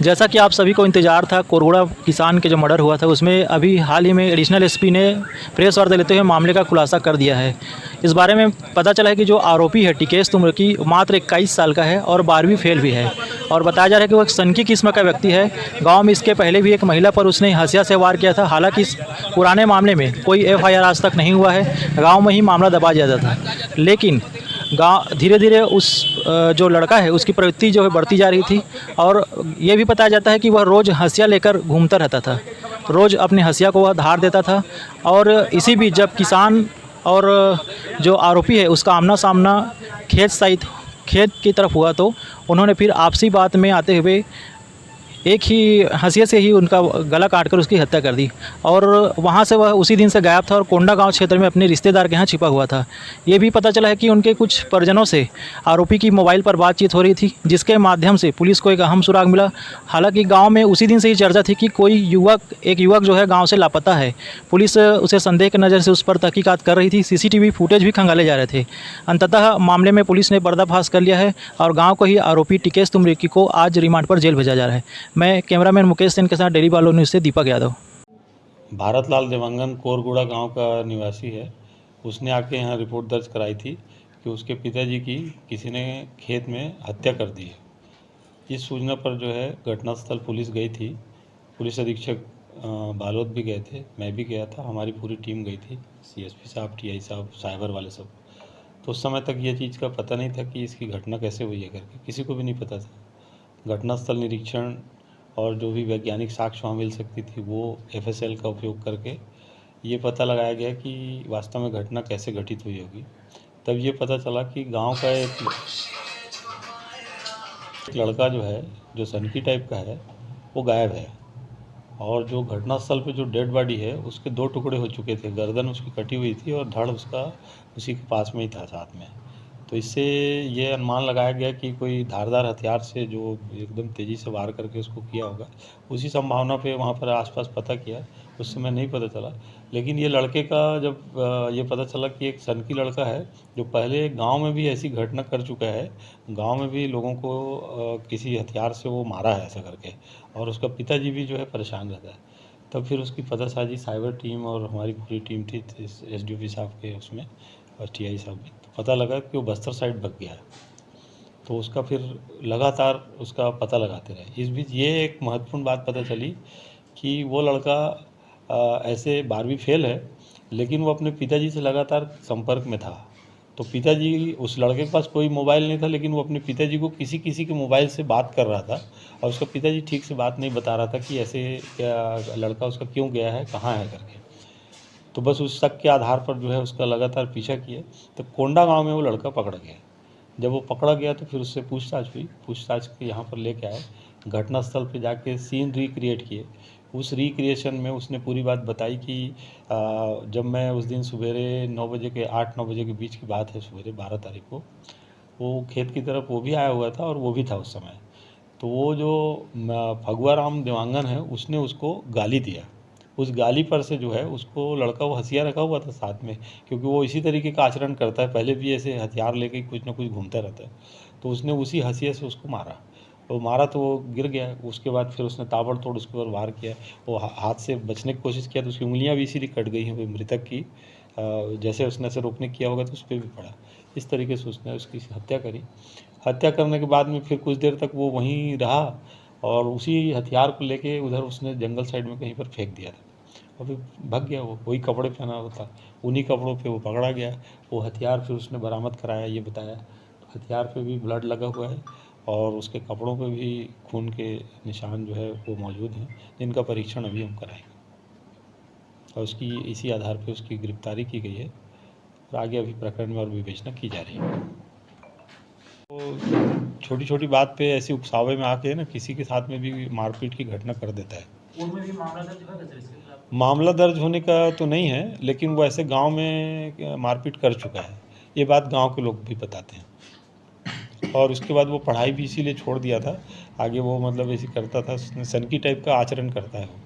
जैसा कि आप सभी को इंतज़ार था, कोरगुड़ा किसान के जो मर्डर हुआ था, उसमें अभी हाल ही में एडिशनल एसपी ने प्रेस वार्ता लेते हुए मामले का खुलासा कर दिया है। इस बारे में पता चला है कि जो आरोपी है टिकेश तुर्की मात्र 21 साल का है और 12वीं फेल भी है और बताया जा रहा है कि वो एक सनकी किस्म का व्यक्ति है। गाँव में इसके पहले भी एक महिला पर उसने हँसिया से वार किया था। हालाँकि इस पुराने मामले में कोई एफआईआर आज तक नहीं हुआ है। गाँव में ही मामला दबा दिया जाता था। लेकिन गाँव धीरे धीरे उस जो लड़का है उसकी प्रवृत्ति जो है बढ़ती जा रही थी और ये भी बताया जाता है कि वह रोज़ हँसिया लेकर घूमता रहता था। रोज़ अपनी हँसिया को वह धार देता था और इसी बीच जब किसान और जो आरोपी है उसका आमना-सामना खेत की तरफ हुआ तो उन्होंने फिर आपसी बात में आते हुए एक ही हँसिया से ही उनका गला काटकर उसकी हत्या कर दी और वहाँ से वह उसी दिन से गायब था और कोंडा गांव क्षेत्र में अपने रिश्तेदार के यहाँ छिपा हुआ था। ये भी पता चला है कि उनके कुछ परिजनों से आरोपी की मोबाइल पर बातचीत हो रही थी, जिसके माध्यम से पुलिस को एक अहम सुराग मिला। हालांकि गांव में उसी दिन से ही चर्चा थी कि एक युवक जो है गाँव से लापता है। पुलिस उसे संदेह की नज़र से उस पर तहकीकात कर रही थी। सीसीटीवी फुटेज भी खंगाले जा रहे थे। अंततः मामले में पुलिस ने पर्दाफाश कर लिया है और गाँव को ही आरोपी टिकेश तुर्की को आज रिमांड पर जेल भेजा जा रहा है। मैं कैमरामैन मुकेश सेन के साथ डेली बालो न्यूज़ से दीपक यादव। भारत लाल देवांगन कोरगुड़ा गांव का निवासी है। उसने आके यहाँ रिपोर्ट दर्ज कराई थी कि उसके पिताजी की किसी ने खेत में हत्या कर दी है। इस सूचना पर जो है घटनास्थल पुलिस गई थी। पुलिस अधीक्षक बालोद भी गए थे, मैं भी गया था, हमारी पूरी टीम गई थी, सीएसपी साहब, टीआई साहब, साइबर वाले सब। तो उस समय तक ये चीज़ का पता नहीं था कि इसकी घटना कैसे हुई है करके, किसी को भी नहीं पता था। घटनास्थल निरीक्षण और जो भी वैज्ञानिक साक्ष्य वहाँ मिल सकती थी वो एफएसएल का उपयोग करके ये पता लगाया गया कि वास्तव में घटना कैसे घटित हुई होगी। तब ये पता चला कि गांव का एक लड़का जो है, जो सनकी टाइप का है, वो गायब है और जो घटनास्थल पे जो डेड बॉडी है उसके 2 टुकड़े हो चुके थे। गर्दन उसकी कटी हुई थी और धड़ उसका उसी के पास में ही था साथ में। तो इससे ये अनुमान लगाया गया कि कोई धारदार हथियार से जो एकदम तेज़ी से वार करके उसको किया होगा। उसी संभावना पे वहाँ पर आसपास पता किया, उस समय नहीं पता चला। लेकिन ये लड़के का जब ये पता चला कि एक सनकी लड़का है जो पहले गांव में भी ऐसी घटना कर चुका है, गांव में भी लोगों को किसी हथियार से वो मारा है ऐसा करके, और उसका पिताजी भी जो है परेशान रहता है। तब फिर उसकी पतासाजी साइबर टीम और हमारी पूरी टीम थी एसडीओपी साहब के उसमें और टीआई साहब भी, तो पता लगा कि वो बस्तर साइड भग गया है। तो उसका फिर लगातार उसका पता लगाते रहे। इस बीच ये एक महत्वपूर्ण बात पता चली कि वो लड़का ऐसे 12वीं फेल है, लेकिन वो अपने पिताजी से लगातार संपर्क में था। तो पिताजी, उस लड़के के पास कोई मोबाइल नहीं था, लेकिन वो अपने पिताजी को किसी के मोबाइल से बात कर रहा था और उसका पिताजी ठीक से बात नहीं बता रहा था कि ऐसे क्या लड़का उसका क्यों गया है, कहाँ है करके। तो बस उस शक के आधार पर जो है उसका लगातार पीछा किए, तो कोंडा गांव में वो लड़का पकड़ा गया। जब वो पकड़ा गया तो फिर उससे पूछताछ हुई, पूछताछ के यहाँ पर लेके आए, घटनास्थल पे जाके सीन रिक्रिएट किए। उस रिक्रिएशन में उसने पूरी बात बताई कि जब मैं उस दिन सवेरे 9 बजे के 8-9 बजे के बीच की बात है, सवेरे 12 तारीख को वो खेत की तरफ वो भी आया हुआ था और वो भी था उस समय। तो वो जो फगुआ राम देवांगन है उसने उसको गाली दिया। उस गाली पर से जो है उसको लड़का, वो हँसिया रखा हुआ था साथ में, क्योंकि वो इसी तरीके का आचरण करता है, पहले भी ऐसे हथियार लेके कुछ ना कुछ घूमता रहता है। तो उसने उसी हँसिया से उसको मारा। वो मारा तो वो गिर गया। उसके बाद फिर उसने ताबड़तोड़ उसके ऊपर वार किया। वो हाथ से बचने की कोशिश किया तो उसकी उंगलियां भी इसीलिए कट गई हैं वो मृतक की। जैसे उसने ऐसे रोकने किया होगा तो उस पर भी पड़ा। इस तरीके से उसने उसकी हत्या करी। हत्या करने के बाद में फिर कुछ देर तक वो वहीं रहा और उसी हथियार को लेके उधर उसने जंगल साइड में कहीं पर फेंक दिया था और फिर भाग गया। वो वही कपड़े पहना हुआ था, उन्हीं कपड़ों पे वो पकड़ा गया। वो हथियार फिर उसने बरामद कराया, ये बताया। तो हथियार पे भी ब्लड लगा हुआ है और उसके कपड़ों पे भी खून के निशान जो है वो मौजूद हैं, जिनका परीक्षण अभी हम कराएंगे और उसकी इसी आधार पे उसकी गिरफ्तारी की गई है और आगे अभी प्रकरण में और विवेचना की जा रही है। तो छोटी छोटी बात पे ऐसी उकसावे में आके ना किसी के साथ में भी मारपीट की घटना कर देता है। उनमें भी मामला दर्ज होगा सर इसके खिलाफ? मामला दर्ज होने का तो नहीं है, लेकिन वो ऐसे गांव में मारपीट कर चुका है, ये बात गांव के लोग भी बताते हैं। और उसके बाद वो पढ़ाई भी इसीलिए छोड़ दिया था। आगे वो मतलब ऐसे करता था, सनकी टाइप का आचरण करता है वो।